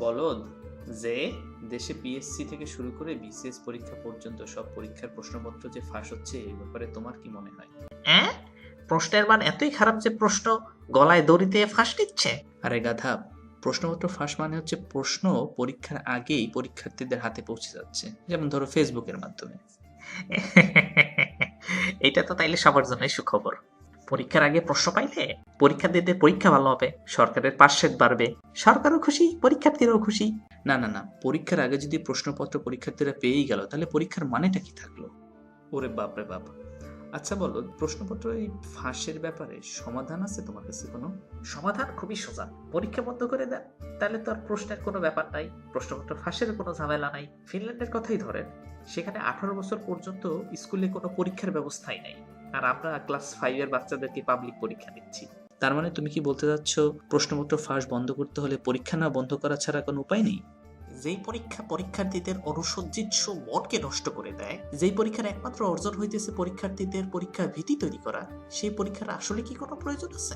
বলদ, যে দেশে পিএসসি থেকে শুরু করে বিসিএস পরীক্ষা পর্যন্ত সব পরীক্ষার প্রশ্নপত্র যে ফাঁস হচ্ছে এই ব্যাপারে তোমার কি মনে হয়? প্রশ্নের মান এতই খারাপ যে প্রশ্ন গলায় দড়ি দিয়ে ফাঁস নিচ্ছে? আরে গাধা, প্রশ্নপত্র ফাঁস মানে হচ্ছে প্রশ্ন পরীক্ষার আগেই পরীক্ষার্থীদের হাতে পৌঁছে যাচ্ছে, যেমন ধরো ফেসবুকের মাধ্যমে। এটা তো তাইলে সবার জন্যই সুখবর। পরীক্ষার আগে প্রশ্ন পাইলে পরীক্ষার্থীদের পরীক্ষা ভালো হবে, সরকারের পাস রেট বাড়বে, সরকারও খুশি, পরীক্ষার্থীরাও খুশি। না না না, পরীক্ষার আগে যদি প্রশ্নপত্র পরীক্ষার্থীরা পেয়েই গেল তাহলে পরীক্ষার মানেটা কি থাকলো? ওরে বাপ রে বাপ। আচ্ছা বলো, প্রশ্নপত্র এই ফাঁসের ব্যাপারে সমাধান আছে তোমার কাছে কোনো? সমাধান খুবই সোজা, পরীক্ষা বন্ধ করে দেন, তাহলে তো আর প্রশ্নের কোনো ব্যাপার নাই, প্রশ্নপত্র ফাঁসের কোনো ঝামেলা নাই। ফিনল্যান্ডের কথাই ধরেন, সেখানে 18 বছর পর্যন্ত স্কুলে কোনো পরীক্ষার ব্যবস্থাই নাই, আর আমরা ক্লাস 5 এর বাচ্চাদেরকে পাবলিক পরীক্ষা দিচ্ছি। তার মানে তুমি কি বলতে চাচ্ছ প্রশ্নপত্র ফাঁস বন্ধ করতে হলে পরীক্ষা না বন্ধ করা ছাড়া কোনো উপায় নেই? যেই পরীক্ষা পরীক্ষার্থীদের অনুসজ্জিত মনকে নষ্ট করে দেয়, যেই পরীক্ষার একমাত্র অর্জন হইতেছে পরীক্ষার্থীদের পরীক্ষার ভীতি তৈরি করা, সেই পরীক্ষার আসলে কি কোনো প্রয়োজন আছে?